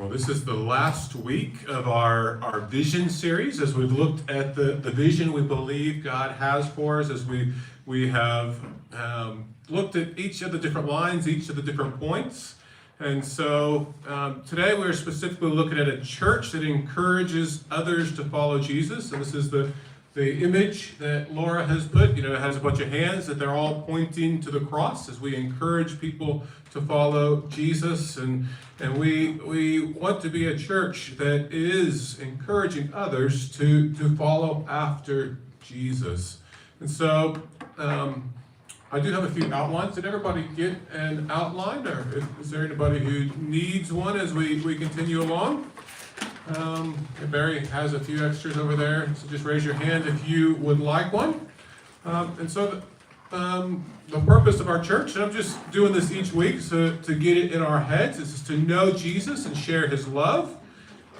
Well, this is the last week of our vision series as we've looked at the vision we believe God has for us, as we have looked at each of the different lines, each of the different points. And so today we're specifically looking at a church that encourages others to follow Jesus. And this is the image that Laura has put. You know, it has a bunch of hands that they're all pointing to the cross as we encourage people to follow Jesus. And we want to be a church that is encouraging others to follow after Jesus. And so I do have a few outlines. Did everybody get an outline, or is there anybody who needs one as we continue along? Barry has a few extras over there, so just raise your hand if you would like one. And so the purpose of our church, and I'm just doing this each week so to get it in our heads, is to know Jesus and share his love.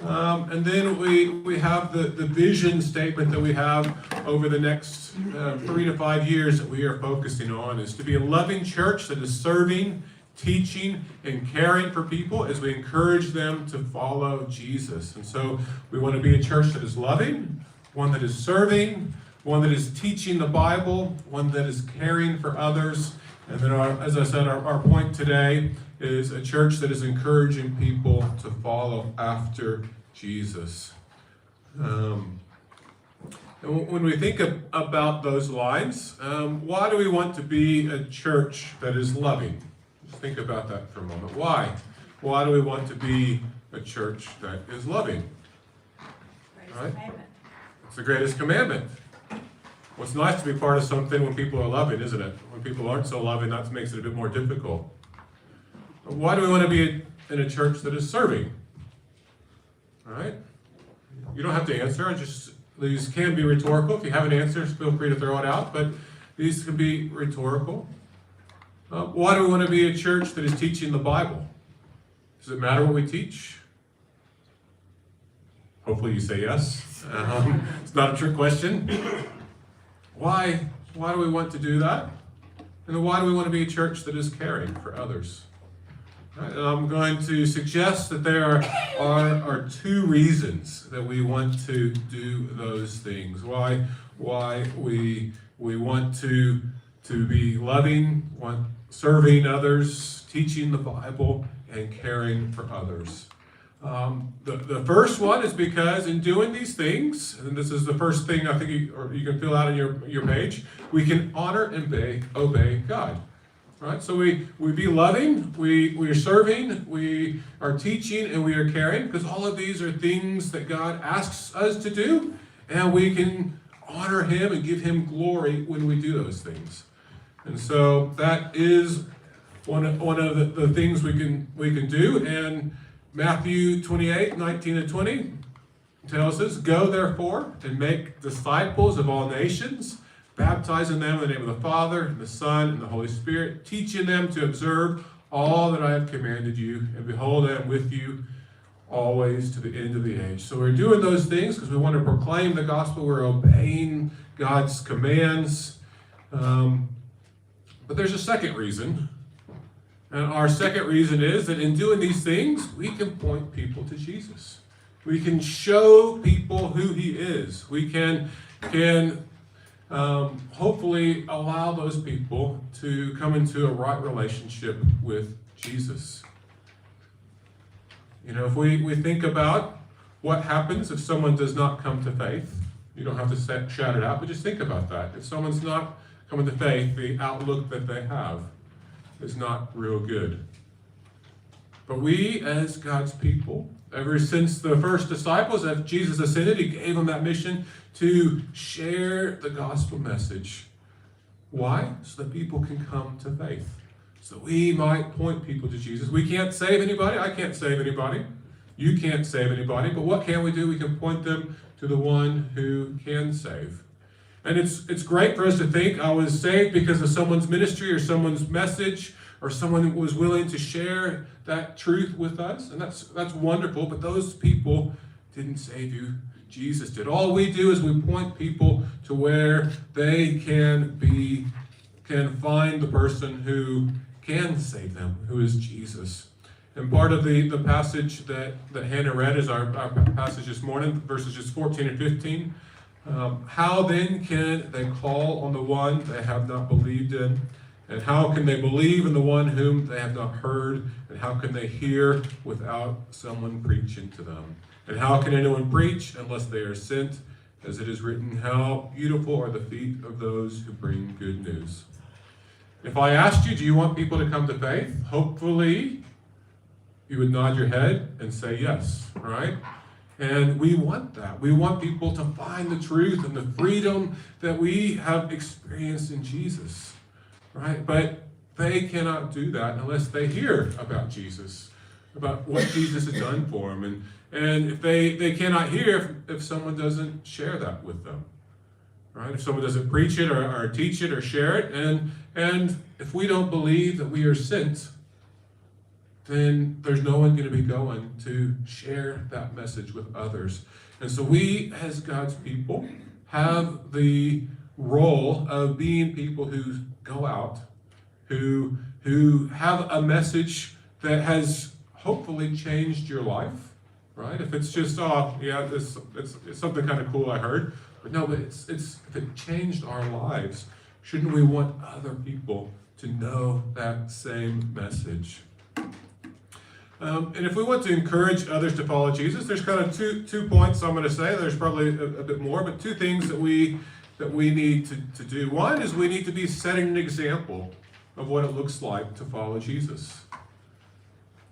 And then we have the vision statement that we have over the next 3 to 5 years that we are focusing on, is to be a loving church that is serving, teaching, and caring for people as we encourage them to follow Jesus. And so we want to be a church that is loving, one that is serving, one that is teaching the Bible, one that is caring for others. And then, as I said, our point today is a church that is encouraging people to follow after Jesus. And when we think about those lines, why do we want to be a church that is loving? Just think about that for a moment. Why? Why do we want to be a church that is loving? Right? It's the greatest commandment. Well, it's nice to be part of something when people are loving, isn't it? When people aren't so loving, that makes it a bit more difficult. But why do we want to be in a church that is serving? All right? You don't have to answer. These can be rhetorical. If you have an answer, feel free to throw it out. But these can be rhetorical. Why do we want to be a church that is teaching the Bible? Does it matter what we teach? Hopefully you say yes. It's not a trick question. Why do we want to do that? And why do we want to be a church that is caring for others? Right, and I'm going to suggest that there are 2 reasons that we want to do those things. Why we want to be loving, serving others, teaching the Bible, and caring for others. The first one is because in doing these things, and this is the first thing I think you can fill out on your page, we can honor and obey God. Right? So we be loving, we are serving, we are teaching, and we are caring, because all of these are things that God asks us to do, and we can honor him and give him glory when we do those things. And so that is one of the things we can do. And Matthew 28, 19 and 20 tells us, "Go therefore and make disciples of all nations, baptizing them in the name of the Father, and the Son, and the Holy Spirit, teaching them to observe all that I have commanded you. And behold, I am with you always to the end of the age." So we're doing those things because we want to proclaim the gospel. We're obeying God's commands. But there's a second reason. And our second reason is that in doing these things, we can point people to Jesus. We can show people who he is. We can hopefully allow those people to come into a right relationship with Jesus. You know, if we think about what happens if someone does not come to faith, you don't have to shout it out, but just think about that. If someone's not coming to faith, the outlook that they have is not real good. But we, as God's people, ever since the first disciples, as Jesus ascended, he gave them that mission to share the gospel message. Why? So that people can come to faith. So we might point people to Jesus. We can't save anybody. I can't save anybody. You can't save anybody. But what can we do? We can point them to the one who can save. And it's great for us to think I was saved because of someone's ministry or someone's message, or someone was willing to share that truth with us. And that's wonderful, but those people didn't save you. Jesus did. All we do is we point people to where they can find the person who can save them, who is Jesus. And part of the passage that Hannah read is our passage this morning, verses just 14 and 15. How then can they call on the one they have not believed in? And how can they believe in the one whom they have not heard? And how can they hear without someone preaching to them? And how can anyone preach unless they are sent? As it is written, how beautiful are the feet of those who bring good news. If I asked you, do you want people to come to faith? Hopefully, you would nod your head and say yes, right? And we want that. We want people to find the truth and the freedom that we have experienced in Jesus, right? But they cannot do that unless they hear about Jesus, about what Jesus has done for them. And if they cannot hear if someone doesn't share that with them, right? If someone doesn't preach it or teach it or share it, and if we don't believe that we are sent, then there's no one going to be going to share that message with others. And so we, as God's people, have the role of being people who go out, who have a message that has hopefully changed your life. Right? If it's just, it's something kind of cool I heard. But no, but it's if it changed our lives, shouldn't we want other people to know that same message? And if we want to encourage others to follow Jesus, there's kind of two points I'm going to say. There's probably a bit more, but two things that we need to do. One is we need to be setting an example of what it looks like to follow Jesus.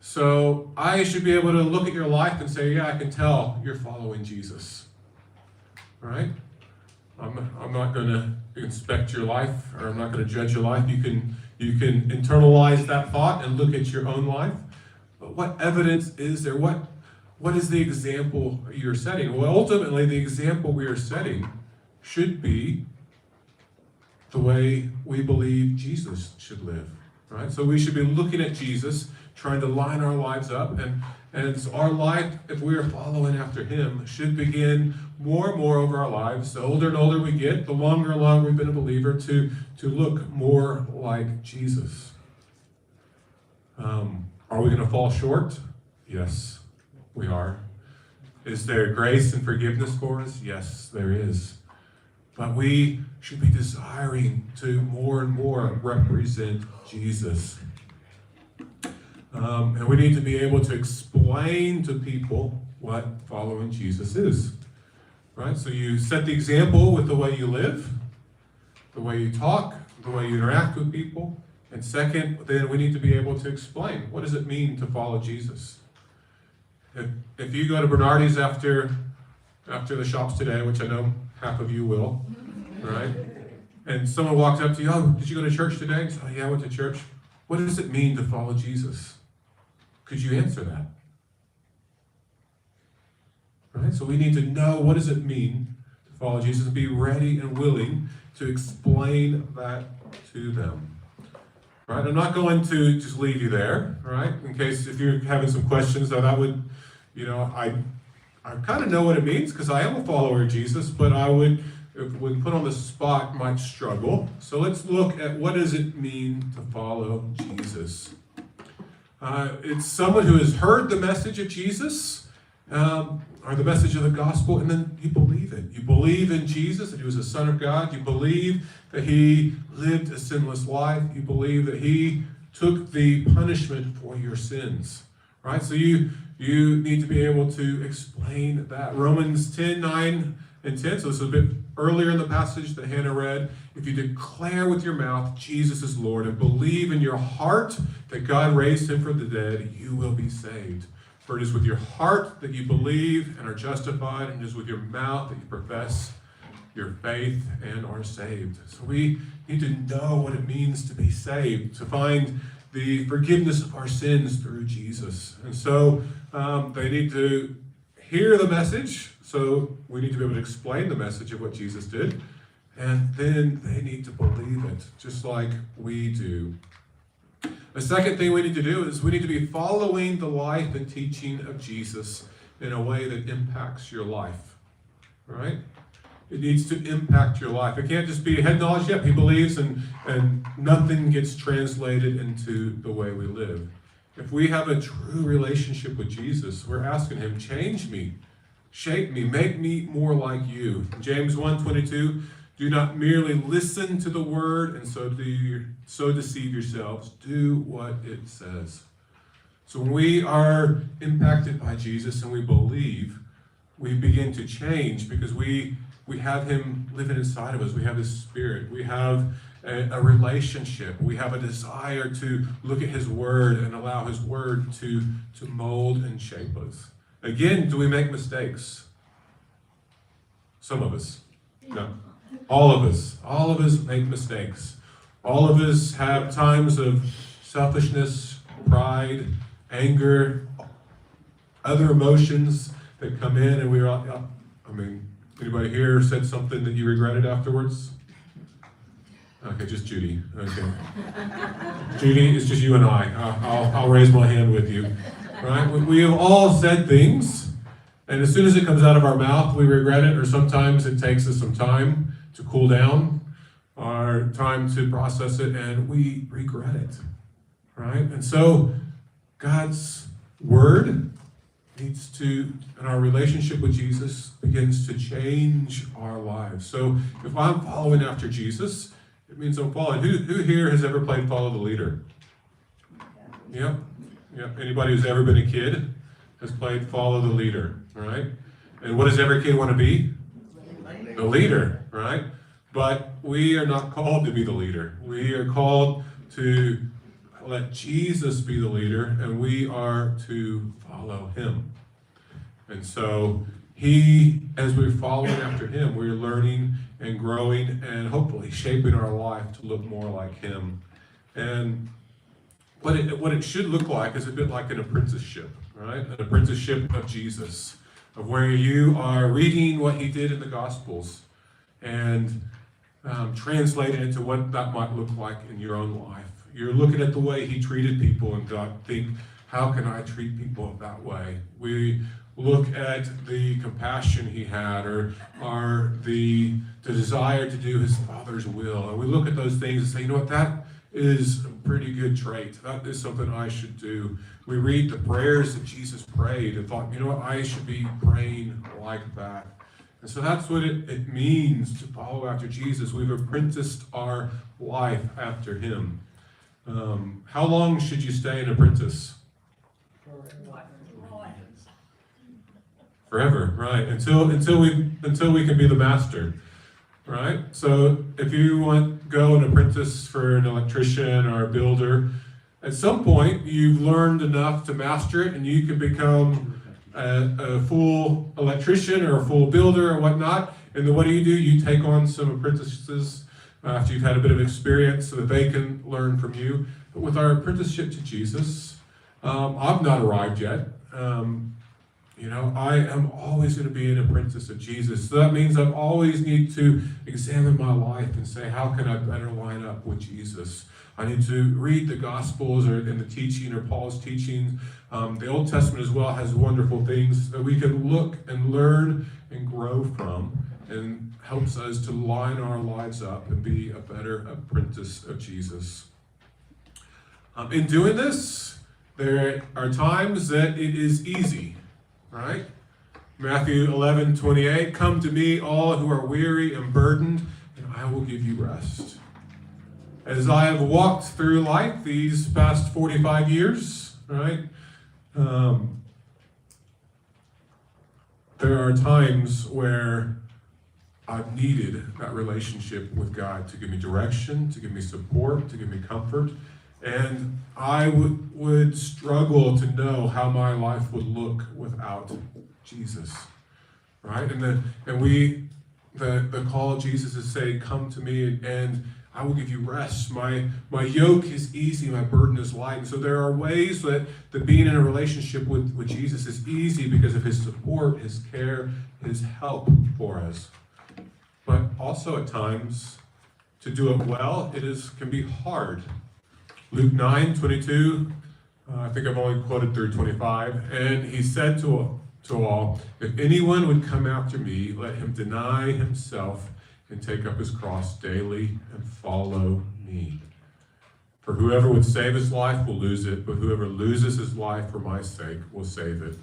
So I should be able to look at your life and say, yeah, I can tell you're following Jesus, right? I'm not going to inspect your life, or I'm not going to judge your life. You can internalize that thought and look at your own life. But what evidence is there? What is the example you're setting? Well, ultimately, the example we are setting should be the way we believe Jesus should live, right? So we should be looking at Jesus, trying to line our lives up, and so our life, if we are following after him, should begin more and more over our lives. The older and older we get, the longer and longer we've been a believer, to look more like Jesus. Are we going to fall short? Yes, we are. Is there grace and forgiveness for us? Yes, there is. But we should be desiring to more and more represent Jesus. And we need to be able to explain to people what following Jesus is. Right? So you set the example with the way you live, the way you talk, the way you interact with people. And second, then we need to be able to explain, what does it mean to follow Jesus? If you go to Bernardi's after the shops today, which I know half of you will, right? And someone walks up to you, oh, did you go to church today? And say, oh, yeah, I went to church. What does it mean to follow Jesus? Could you answer that? Right? So we need to know, what does it mean to follow Jesus, and be ready and willing to explain that to them. Right? I'm not going to just leave you there, right? In case if you're having some questions, that would, I kind of know what it means because I am a follower of Jesus, but I would, if when put on the spot, might struggle. So let's look at what does it mean to follow Jesus. It's someone who has heard the message of Jesus, or the message of the gospel, and then you believe it. You believe in Jesus, that he was the Son of God. You believe that he lived a sinless life. You believe that he took the punishment for your sins. Right? So you need to be able to explain that. Romans 10:9 and 10, so this is a bit earlier in the passage that Hannah read. If you declare with your mouth Jesus is Lord and believe in your heart that God raised him from the dead, you will be saved. For it is with your heart that you believe and are justified, and it is with your mouth that you profess your faith and are saved. So we need to know what it means to be saved, to find the forgiveness of our sins through Jesus. And so they need to hear the message, so we need to be able to explain the message of what Jesus did, and then they need to believe it, just like we do. The second thing we need to do is we need to be following the life and teaching of Jesus in a way that impacts your life, right? It needs to impact your life. It can't just be head knowledge, yep, he believes, and nothing gets translated into the way we live. If we have a true relationship with Jesus, we're asking him, change me, shape me, make me more like you. James 1:22, do not merely listen to the word and so deceive yourselves. Do what it says. So when we are impacted by Jesus and we believe, we begin to change because we have him living inside of us. We have his spirit. We have a relationship. We have a desire to look at his word and allow his word to mold and shape us. Again, do we make mistakes? Some of us. No. All of us. All of us make mistakes. All of us have times of selfishness, pride, anger, other emotions that come in, and we're all, anybody here said something that you regretted afterwards? Okay, just Judy. Okay. Judy, it's just you and I. I'll raise my hand with you. Right? We have all said things, and as soon as it comes out of our mouth, we regret it, or sometimes it takes us some time to cool down, or time to process it, and we regret it. Right? And so, God's word needs to, and our relationship with Jesus begins to change our lives. So if I'm following after Jesus, it means I'm following. Who here has ever played follow the leader? Yep. Anybody who's ever been a kid has played follow the leader, right? And what does every kid want to be? The leader, right? But we are not called to be the leader. We are called to let Jesus be the leader, and we are to follow him. And so as we're following after him, we're learning and growing and hopefully shaping our life to look more like him. And what it should look like is a bit like an apprenticeship, right? An apprenticeship of Jesus, of where you are reading what he did in the Gospels and translating it into what that might look like in your own life. You're looking at the way he treated people and think, how can I treat people that way? We look at the compassion he had, or the desire to do his Father's will. And we look at those things and say, you know what, that is a pretty good trait. That is something I should do. We read the prayers that Jesus prayed and thought, you know what, I should be praying like that. And so that's what it means to follow after Jesus. We've apprenticed our life after him. How long should you stay an apprentice? Forever, right? Until we can be the master, right? So if you go an apprentice for an electrician or a builder, at some point you've learned enough to master it, and you can become a full electrician or a full builder or whatnot. And then what do? You take on some apprentices after you've had a bit of experience so that they can learn from you. But with our apprenticeship to Jesus, I've not arrived yet. I am always going to be an apprentice of Jesus. So that means I always need to examine my life and say, how can I better line up with Jesus? I need to read the Gospels or in the teaching or Paul's teaching. The Old Testament as well has wonderful things that we can look and learn and grow from, and helps us to line our lives up and be a better apprentice of Jesus. In doing this, there are times that it is easy, right? Matthew 11:28, come to me, all who are weary and burdened, and I will give you rest. As I have walked through life these past 45 years, right, there are times where I've needed that relationship with God to give me direction, to give me support, to give me comfort. And I would struggle to know how my life would look without Jesus, right? And the call of Jesus is saying, come to me and I will give you rest. My yoke is easy, my burden is light. And so there are ways that being in a relationship with Jesus is easy because of his support, his care, his help for us. But also at times, to do it well, can be hard. Luke 9:22, I think I've only quoted through 25, and he said to all, if anyone would come after me, let him deny himself and take up his cross daily and follow me. For whoever would save his life will lose it, but whoever loses his life for my sake will save it.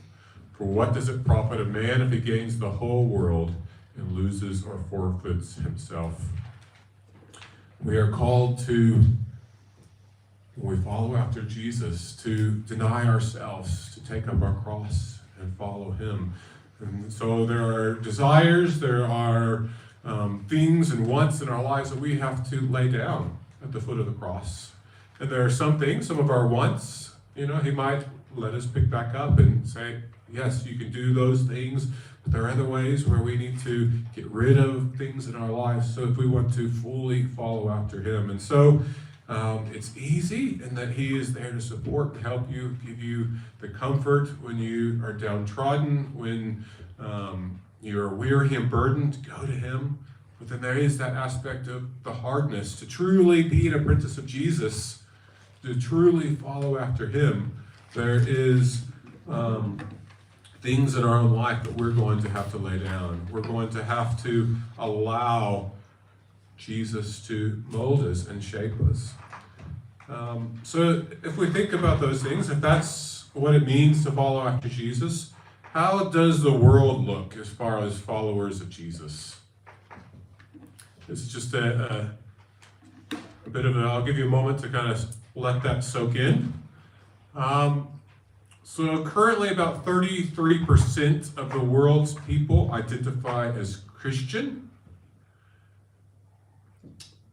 For what does it profit a man if he gains the whole world and loses or forfeits himself? We are called to, when we follow after Jesus, to deny ourselves, to take up our cross and follow him. And so there are desires, there are things and wants in our lives that we have to lay down at the foot of the cross. And there are some things, some of our wants, he might let us pick back up and say, yes, you can do those things, but there are other ways where we need to get rid of things in our lives so if we want to fully follow after him. And so it's easy in that he is there to support, to help you, give you the comfort when you are downtrodden, when you're weary and burdened, go to him. But then there is that aspect of the hardness to truly be an apprentice of Jesus, to truly follow after him. There is things in our own life that we're going to have to lay down. We're going to have to allow Jesus to mold us and shape us. So if we think about those things, if that's what it means to follow after Jesus, how does the world look as far as followers of Jesus? It's just a bit of I'll give you a moment to kind of let that soak in. So currently about 33% of the world's people identify as Christian.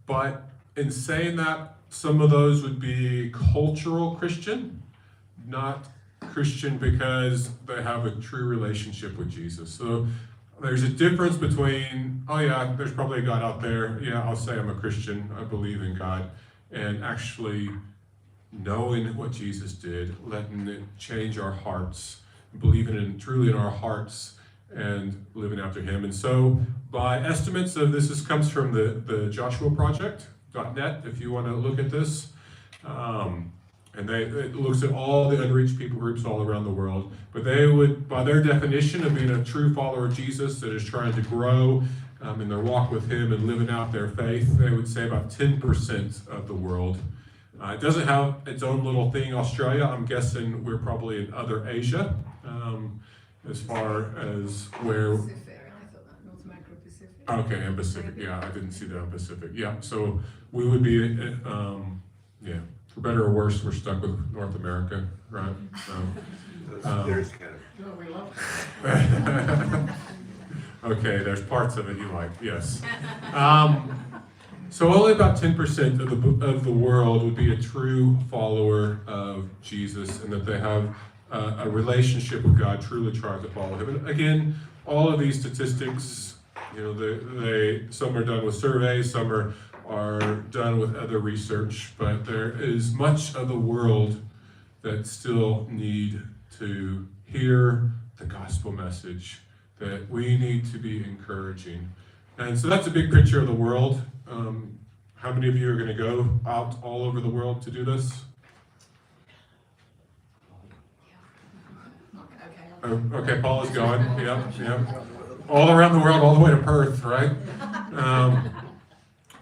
But in saying that, some of those would be cultural Christian, not Christian because they have a true relationship with Jesus. So there's a difference between, oh yeah, there's probably a God out there. Yeah, I'll say I'm a Christian. I believe in God. And actually knowing what Jesus did, letting it change our hearts, believing in truly in our hearts and living after him. And so by estimates of this comes from the Joshua Project.net, if you want to look at this. And it looks at all the unreached people groups all around the world. But they would, by their definition of being a true follower of Jesus that is trying to grow in their walk with him and living out their faith, they would say about 10% of the world. It doesn't have its own little thing, Australia. I'm guessing we're probably in other Asia, as far as where... Pacific. I thought that North America or Pacific. Okay, and Pacific, yeah, I didn't see that in Pacific. Yeah, so we would be, for better or worse, we're stuck with North America, right? There's kind No, we love it. Okay, there's parts of it you like, yes. So only about 10% of the world would be a true follower of Jesus, and that they have a relationship with God, truly trying to follow him. And again, all of these statistics, some are done with surveys, some are done with other research, but there is much of the world that still need to hear the gospel message, that we need to be encouraging. And so that's a big picture of the world. How many of you are going to go out all over the world to do this? Okay, Paul is going. Yeah. All around the world, all the way to Perth, right?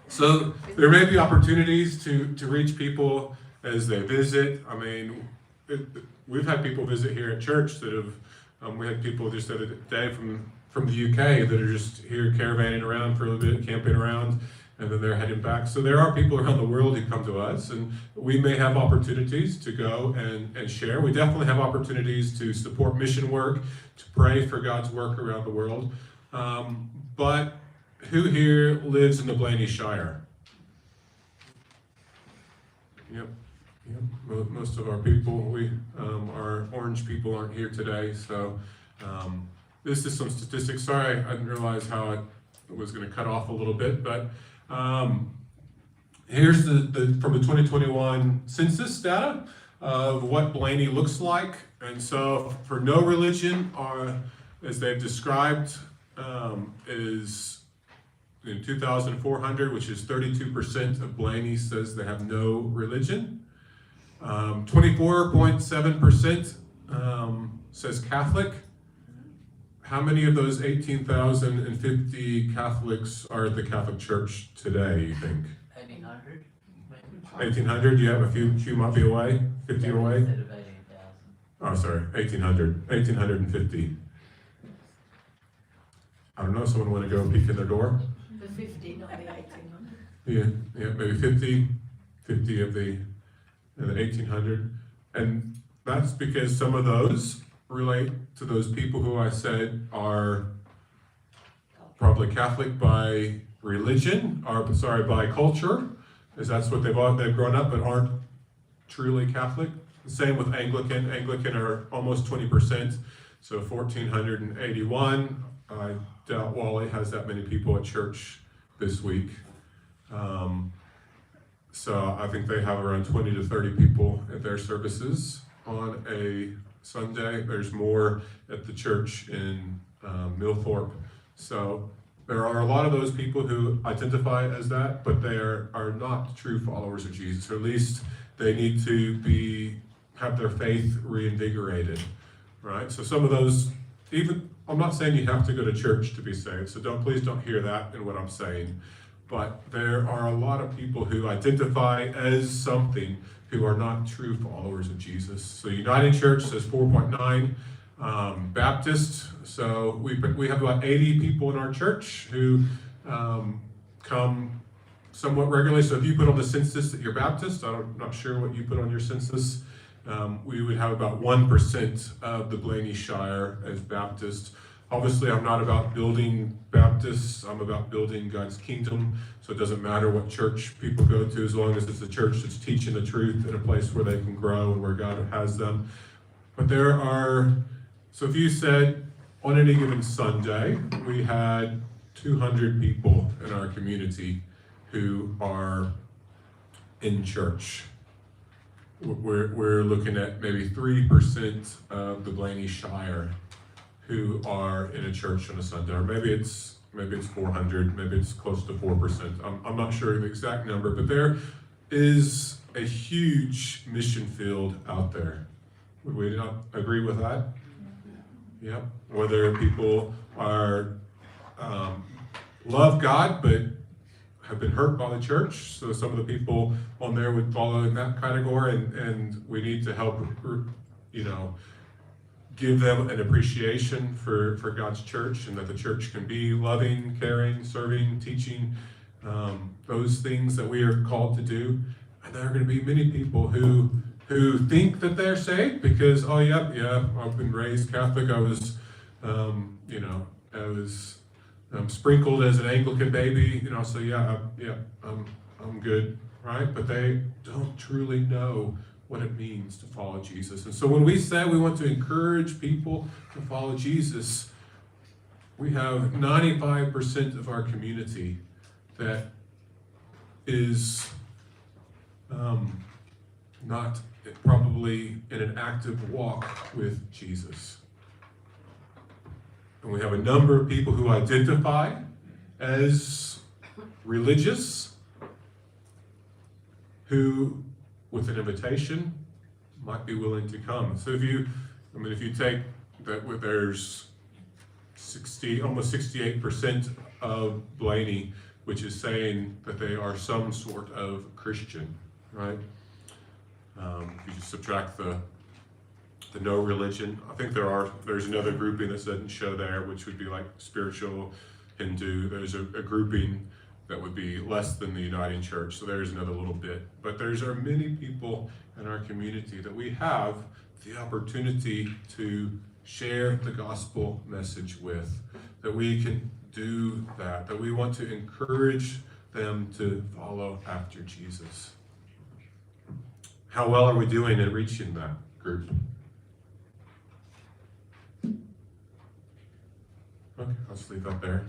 So there may be opportunities to reach people as they visit. I mean, we've had people visit here at church that have, we had people just the other day from the UK that are just here caravanning around for a little bit, camping around, and then they're heading back. So there are people around the world who come to us, and we may have opportunities to go and share. We definitely have opportunities to support mission work, to pray for God's work around the world. But who here lives in the Blaney Shire? Yep. Most of our people, our orange people aren't here today, so this is some statistics. Sorry, I didn't realize how it was going to cut off a little bit, but here's from the 2021 census data of what Blaney looks like. And so for no religion, as they've described, is in 2,400, which is 32% of Blaney says they have no religion. 24.7% says Catholic. How many of those 18,050 Catholics are at the Catholic Church today, you think? 1,800, maybe. 1800, you have a few might be away, 50 away. Instead of 18,000. Oh, sorry, 1850. I don't know, someone want to go peek in their door? The 50, not the 1800. Yeah, maybe 50 of the, in the 1800. And that's because some of those relate to those people who I said are probably Catholic by religion, or sorry, by culture, because that's what they've grown up, but aren't truly Catholic. Same with Anglican. Anglican are almost 20%, so 1481. I doubt Wally has that many people at church this week. So I think they have around 20 to 30 people at their services on a Sunday. There's more at the church in Millthorpe. So there are a lot of those people who identify as that, but they are not true followers of Jesus, or at least they need to have their faith reinvigorated, right? So some of those, even, I'm not saying you have to go to church to be saved, so please don't hear that in what I'm saying. But there are a lot of people who identify as something who are not true followers of Jesus. So United Church says 4.9. Baptist, so we have about 80 people in our church who come somewhat regularly. So if you put on the census that you're Baptist, I'm not sure what you put on your census, we would have about 1% of the Blaney Shire as Baptist. Obviously, I'm not about building Baptists, I'm about building God's kingdom. So it doesn't matter what church people go to, as long as it's a church that's teaching the truth in a place where they can grow and where God has them. But so if you said on any given Sunday, we had 200 people in our community who are in church. We're looking at maybe 3% of the Blaney Shire who are in a church on a Sunday, or maybe it's 400, maybe it's close to 4%. I'm not sure the exact number, but there is a huge mission field out there. Would we not agree with that? Yeah. Whether people are love God but have been hurt by the church, so some of the people on there would follow in that category, and we need to help, give them an appreciation for God's church, and that the church can be loving, caring, serving, teaching, those things that we are called to do. And there are going to be many people who think that they're saved because, I've been raised Catholic. I was, sprinkled as an Anglican baby, so I'm good, right? But they don't truly know what it means to follow Jesus. And so when we say we want to encourage people to follow Jesus, we have 95% of our community that is not probably in an active walk with Jesus. And we have a number of people who identify as religious, who, with an invitation, might be willing to come. So if you take that, there's almost 68% of Blaney, which is saying that they are some sort of Christian, right? If you just subtract the no religion, I think there's another grouping that doesn't show there, which would be like spiritual Hindu. There's a grouping that would be less than the Uniting Church, so there's another little bit. But there are many people in our community that we have the opportunity to share the gospel message with, that we can do that we want to encourage them to follow after Jesus. How well are we doing in reaching that group? Okay, I'll just leave that there.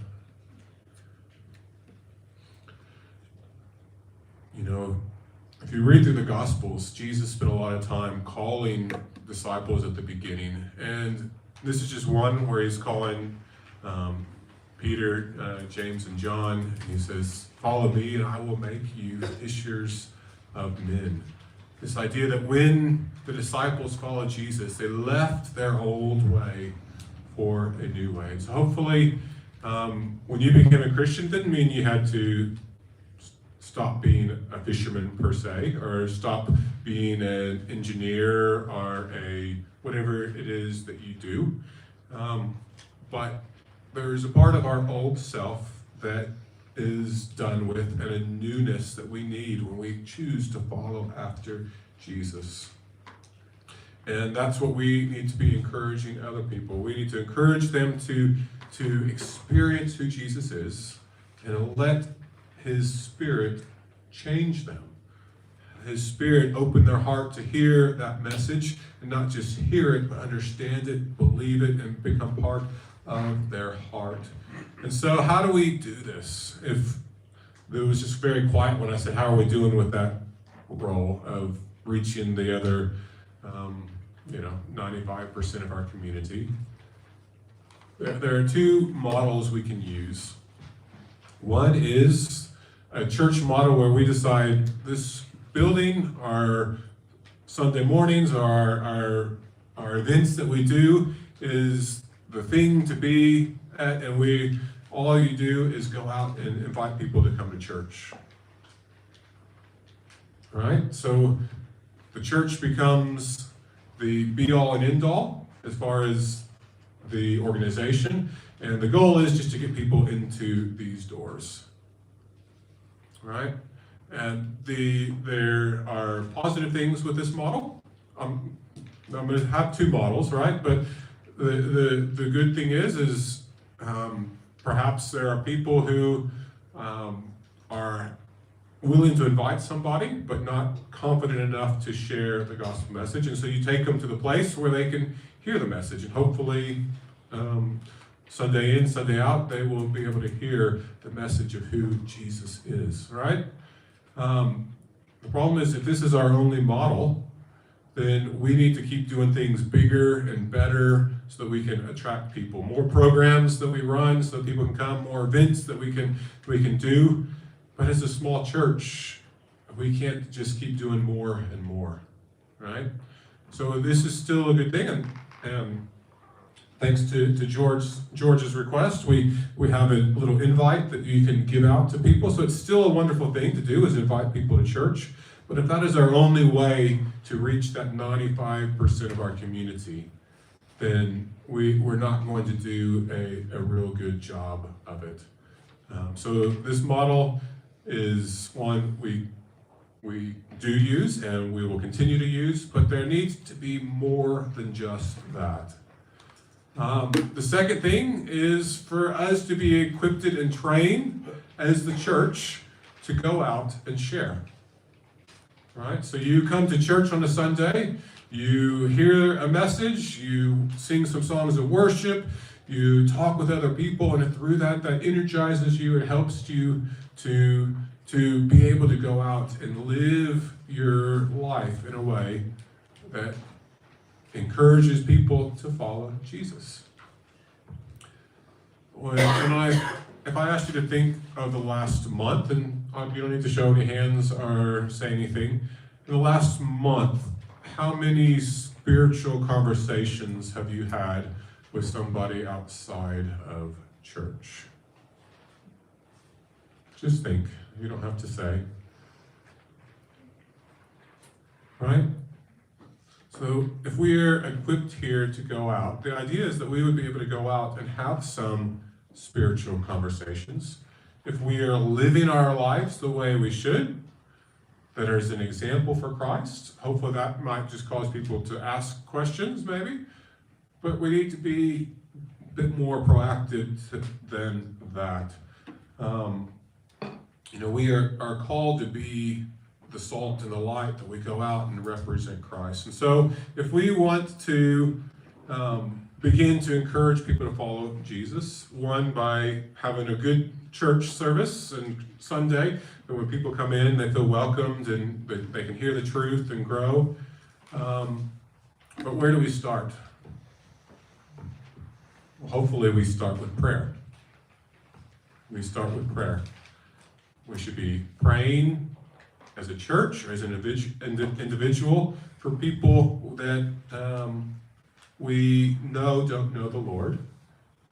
If you read through the Gospels, Jesus spent a lot of time calling disciples at the beginning. And this is just one where he's calling Peter, James, and John. He says, "Follow me and I will make you fishers of men." This idea that when the disciples followed Jesus, they left their old way for a new way. So hopefully, when you became a Christian, didn't mean you had to stop being a fisherman per se, or stop being an engineer or a whatever it is that you do. But there's a part of our old self that is done with, and a newness that we need when we choose to follow after Jesus. And that's what we need to be encouraging other people. We need to encourage them to experience who Jesus is and let His Spirit change them. His Spirit open their heart to hear that message, and not just hear it, but understand it, believe it, and become part of their heart. And so how do we do this? If it was just very quiet when I said, how are we doing with that role of reaching the other 95% of our community? There are two models we can use. One is a church model where we decide this building, our Sunday mornings, our events that we do is the thing to be at, and all you do is go out and invite people to come to church. Right? So the church becomes the be-all and end-all as far as the organization, and the goal is just to get people into these doors. Right? And there are positive things with this model. I'm going to have two models, right? But the good thing is perhaps there are people who are willing to invite somebody, but not confident enough to share the gospel message. And so you take them to the place where they can hear the message, and hopefully Sunday in, Sunday out, they will be able to hear the message of who Jesus is, right? The problem is, if this is our only model, then we need to keep doing things bigger and better so that we can attract people. More programs that we run so that people can come, more events that we can do. But as a small church, we can't just keep doing more and more, right? So this is still a good thing, and thanks to George's request, we have a little invite that you can give out to people. So it's still a wonderful thing to do, is invite people to church. But if that is our only way to reach that 95% of our community, then we're not going to do a real good job of it. So this model is one we do use and we will continue to use, but there needs to be more than just that. The second thing is for us to be equipped and trained as the church to go out and share. Right? So you come to church on a Sunday, you hear a message, you sing some songs of worship, you talk with other people, and through that energizes you, it helps you to be able to go out and live your life in a way that encourages people to follow Jesus. If I asked you to think of the last month, and you don't need to show any hands or say anything, in the last month, how many spiritual conversations have you had with somebody outside of church? Just think. You don't have to say. Right? So if we're equipped here to go out, the idea is that we would be able to go out and have some spiritual conversations. If we are living our lives the way we should, that is an example for Christ, hopefully that might just cause people to ask questions maybe, but we need to be a bit more proactive than that. We are called to be the salt and the light, that we go out and represent Christ. And so if we want to begin to encourage people to follow Jesus, one, by having a good church service and Sunday, and when people come in, they feel welcomed and they can hear the truth and grow. But where do we start? Well, hopefully we start with prayer. We start with prayer. We should be praying as a church or as an individual for people that we know don't know the Lord,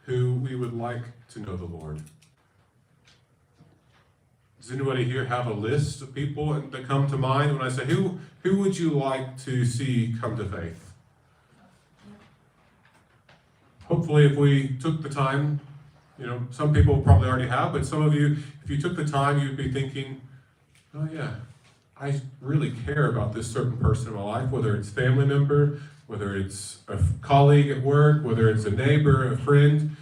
who we would like to know the Lord. Does anybody here have a list of people that come to mind when I say, who would you like to see come to faith? Hopefully, if we took the time, some people probably already have, but some of you, if you took the time, you'd be thinking, oh yeah, I really care about this certain person in my life, whether it's family member, whether it's a colleague at work, whether it's a neighbor, a friend.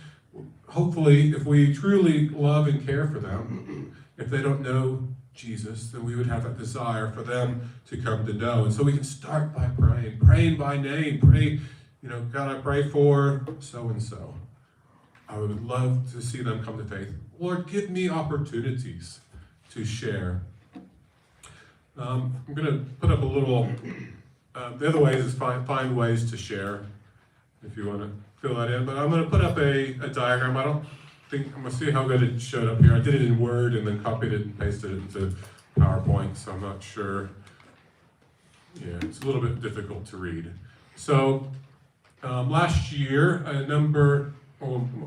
Hopefully, if we truly love and care for them, if they don't know Jesus, then we would have that desire for them to come to know. And so we can start by praying by name, pray, God, I pray for so-and-so. I would love to see them come to faith. Lord, give me opportunities to share. I'm going to put up a little, the other way is find ways to share, if you want to fill that in. But I'm going to put up a diagram. I'm going to see how good it showed up here. I did it in Word and then copied it and pasted it into PowerPoint, so I'm not sure. Yeah, it's a little bit difficult to read. So last year,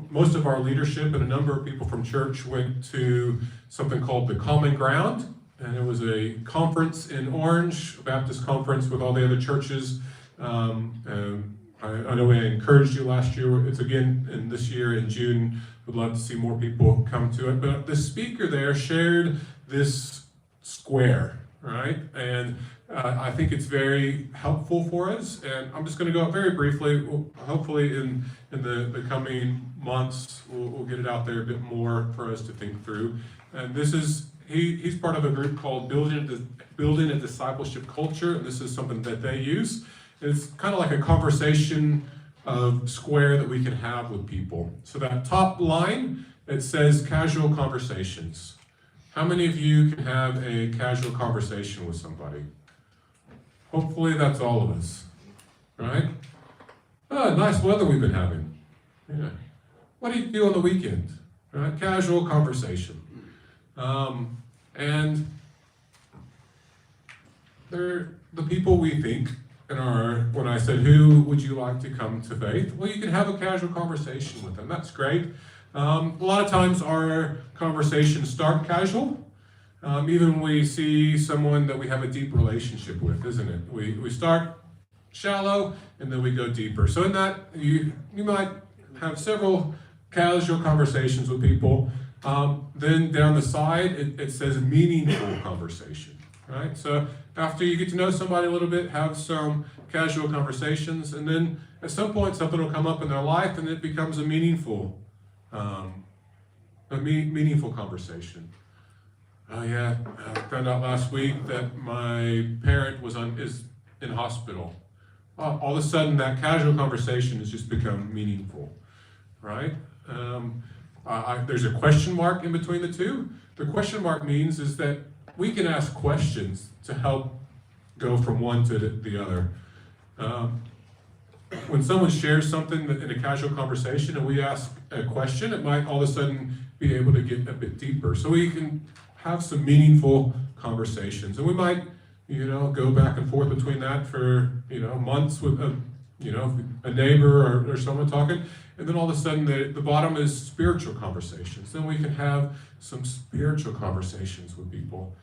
most of our leadership and a number of people from church went to something called the Common Ground. And it was a conference in Orange, a Baptist conference with all the other churches. And I know we encouraged you last year. It's again in this year in June. We'd love to see more people come to it. But the speaker there shared this square, right? And I think it's very helpful for us. And I'm just going to go very briefly. Hopefully in the coming months, we'll get it out there a bit more for us to think through. And this is He's part of a group called Building a Discipleship Culture, and this is something that they use. It's kind of like a conversation square that we can have with people. So that top line, it says casual conversations. How many of you can have a casual conversation with somebody? Hopefully that's all of us, right? Oh, nice weather we've been having. Yeah. What do you do on the weekend? Right? Casual conversation. And they're the people we think when I said, who would you like to come to faith? Well, you can have a casual conversation with them. That's great. A lot of times our conversations start casual. Even when we see someone that we have a deep relationship with, isn't it? We start shallow and then we go deeper. So in that, you might have several casual conversations with people. Then down the side, it says meaningful conversation, right? So after you get to know somebody a little bit, have some casual conversations, and then at some point something will come up in their life and it becomes a meaningful conversation. Oh yeah, I found out last week that my parent is in hospital. All of a sudden that casual conversation has just become meaningful, right? There's a question mark in between the two. The question mark means is that we can ask questions to help go from one to the other. When someone shares something in a casual conversation and we ask a question, it might all of a sudden be able to get a bit deeper. So we can have some meaningful conversations. And we might, go back and forth between that for, months with a neighbor or someone talking. And then all of a sudden, the bottom is spiritual conversations. Then we can have some spiritual conversations with people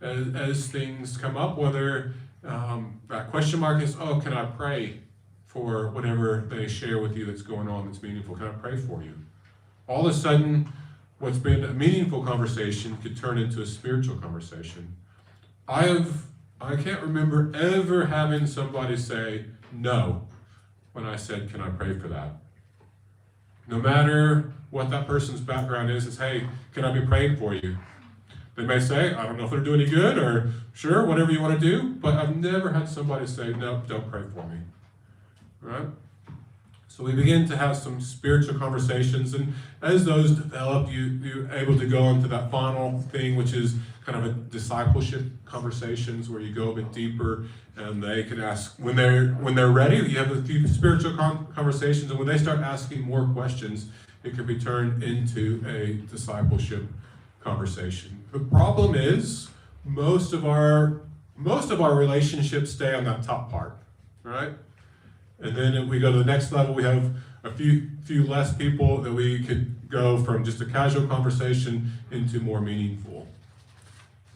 as things come up, whether that question mark is, oh, can I pray for whatever they share with you that's going on that's meaningful? Can I pray for you? All of a sudden, what's been a meaningful conversation could turn into a spiritual conversation. I can't remember ever having somebody say no when I said, can I pray for that? No matter what that person's background is, hey, can I be praying for you? They may say, I don't know if they're doing any good, or sure, whatever you want to do, but I've never had somebody say, no, don't pray for me. Right? So we begin to have some spiritual conversations, and as those develop, you're able to go into that final thing, which is kind of a discipleship conversations where you go a bit deeper, and they can ask when they're ready. You have a few spiritual conversations, and when they start asking more questions, it can be turned into a discipleship conversation. The problem is most of our relationships stay on that top part, right? And then if we go to the next level, we have a few less people that we could go from just a casual conversation into more meaningful.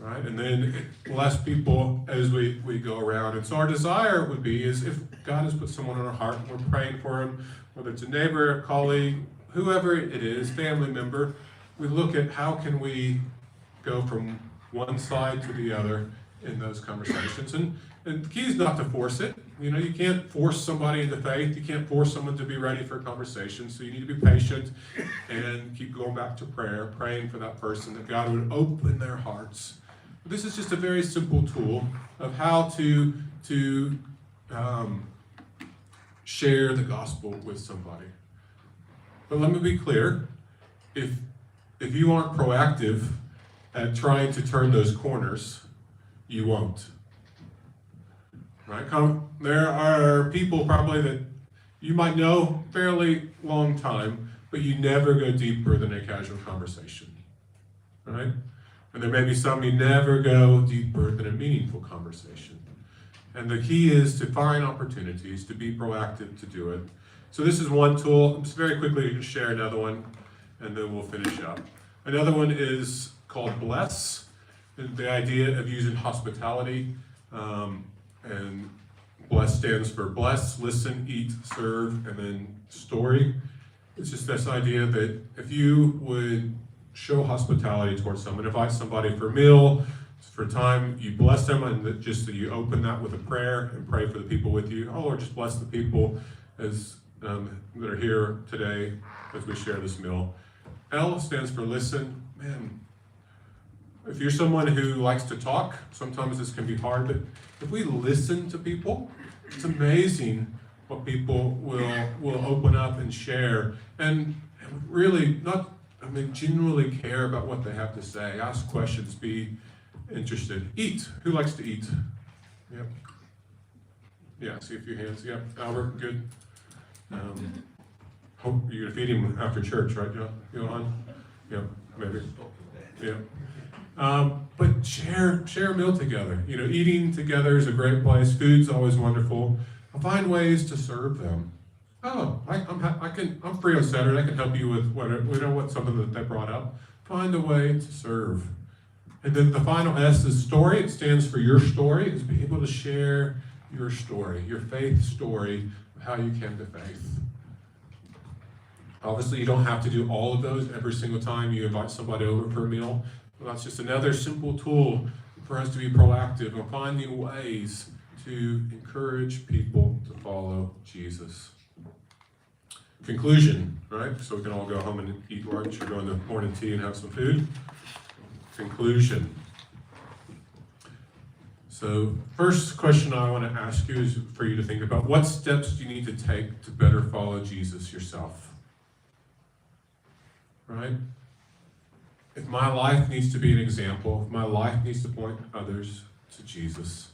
right? And then bless people as we go around. And so our desire would be is if God has put someone on our heart, and we're praying for them, whether it's a neighbor, a colleague, whoever it is, family member, we look at how can we go from one side to the other in those conversations. And the key is not to force it. You know, you can't force somebody into faith. You can't force someone to be ready for a conversation. So you need to be patient and keep going back to prayer, praying for that person, that God would open their hearts. This is just a very simple tool of how to share the gospel with somebody. But let me be clear, if you aren't proactive at trying to turn those corners, you won't. Right? There are people probably that you might know fairly long time, but you never go deeper than a casual conversation. Right? And there may be some you never go deeper than a meaningful conversation. And the key is to find opportunities, to be proactive to do it. So this is one tool. Just very quickly share another one, and then we'll finish up. Another one is called Bless. The idea of using hospitality, and Bless stands for bless, listen, eat, serve, and then story. It's just this idea that if you would show hospitality towards someone, invite somebody for a meal, for time, you bless them, and just that you open that with a prayer and pray for the people with you. Oh, or just bless the people as that are here today as we share this meal. L stands for listen. Man, if you're someone who likes to talk, sometimes this can be hard, but if we listen to people, it's amazing what people will open up and share, and really genuinely care about what they have to say. Ask questions, be interested. Eat. Who likes to eat? Yep. Yeah, see a few hands. Yep. Albert, good. Hope you're gonna feed him after church, right, Johan? Yeah, maybe. Yeah. But share a meal together. You know, eating together is a great place. Food's always wonderful. Find ways to serve them. Oh, I'm free on Saturday. I can help you with what's something that they brought up. Find a way to serve. And then the final S is story. It stands for your story. It's be able to share your story, your faith story of how you came to faith. Obviously, you don't have to do all of those every single time you invite somebody over for a meal. Well, that's just another simple tool for us to be proactive and finding ways to encourage people to follow Jesus. Conclusion, right? So we can all go home and eat lunch or go into morning tea and have some food. Conclusion. So first question I want to ask you is for you to think about, what steps do you need to take to better follow Jesus yourself? Right? If my life needs to be an example, if my life needs to point others to Jesus,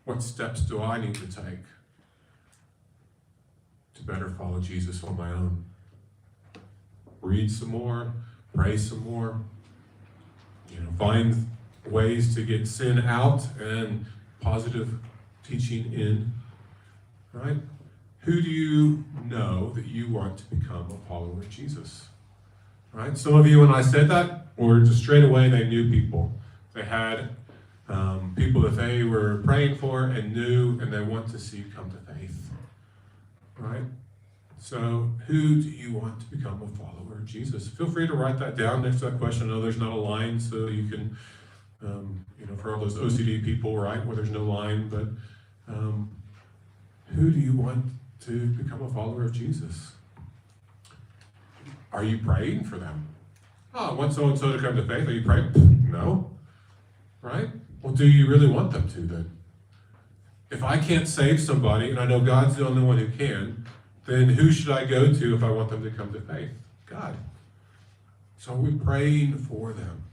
what steps do I need to take to better follow Jesus on my own? Read some more, pray some more, find ways to get sin out and positive teaching in, right? Who do you know that you want to become a follower of Jesus? Right? Some of you, when I said that, or just straight away, they knew people. They had people that they were praying for and knew, and they want to see come to faith. Right? So, who do you want to become a follower of Jesus? Feel free to write that down next to that question. I know there's not a line, so you can, for all those OCD people, right, where there's no line, but who do you want to become a follower of Jesus? Are you praying for them? Oh, I want so-and-so to come to faith. Are you praying? No. Right? Well, do you really want them to then? If I can't save somebody, and I know God's the only one who can, then who should I go to if I want them to come to faith? God. So are we praying for them?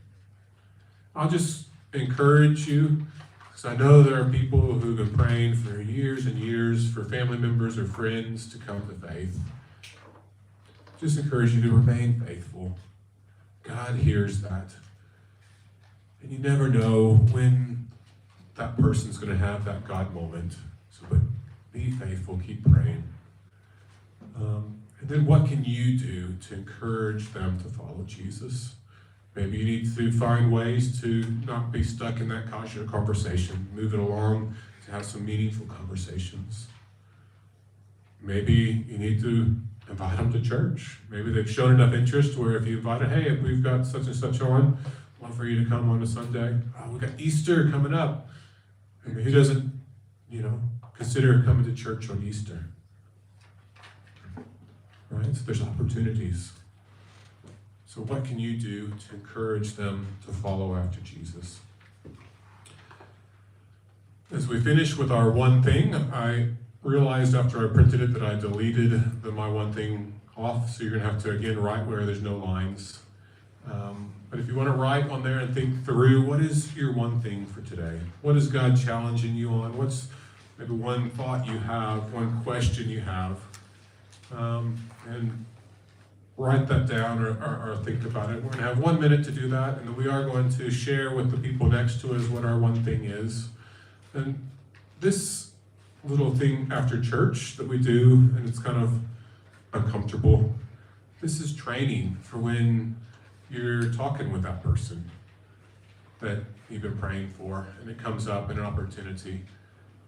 I'll just encourage you, because I know there are people who've been praying for years and years for family members or friends to come to faith. Just encourage you to remain faithful. God hears that. And you never know when that person's going to have that God moment. So, but be faithful, keep praying. And then what can you do to encourage them to follow Jesus? Maybe you need to find ways to not be stuck in that conversation, move it along to have some meaningful conversations. Maybe you need to invite them to church. Maybe they've shown enough interest where if you invite them, hey, we've got such and such on, I want for you to come on a Sunday. Oh, we've got Easter coming up. And who doesn't, consider coming to church on Easter? Right? So there's opportunities. So what can you do to encourage them to follow after Jesus? As we finish with our one thing, I realized after I printed it that I deleted my one thing off, so you're going to have to again write where there's no lines. But if you want to write on there and think through, what is your one thing for today? What is God challenging you on? What's maybe one thought you have, one question you have? And write that down or think about it. We're going to have 1 minute to do that, and then we are going to share with the people next to us what our one thing is. And this little thing after church that we do, and it's kind of uncomfortable, this is training for when you're talking with that person that you've been praying for, and it comes up in an opportunity,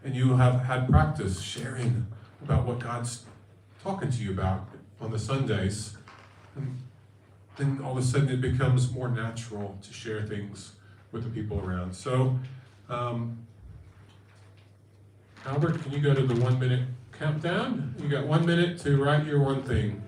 and you have had practice sharing about what God's talking to you about on the Sundays, and then all of a sudden it becomes more natural to share things with the people around. So, Albert, can you go to the 1 minute countdown? You got 1 minute to write your one thing.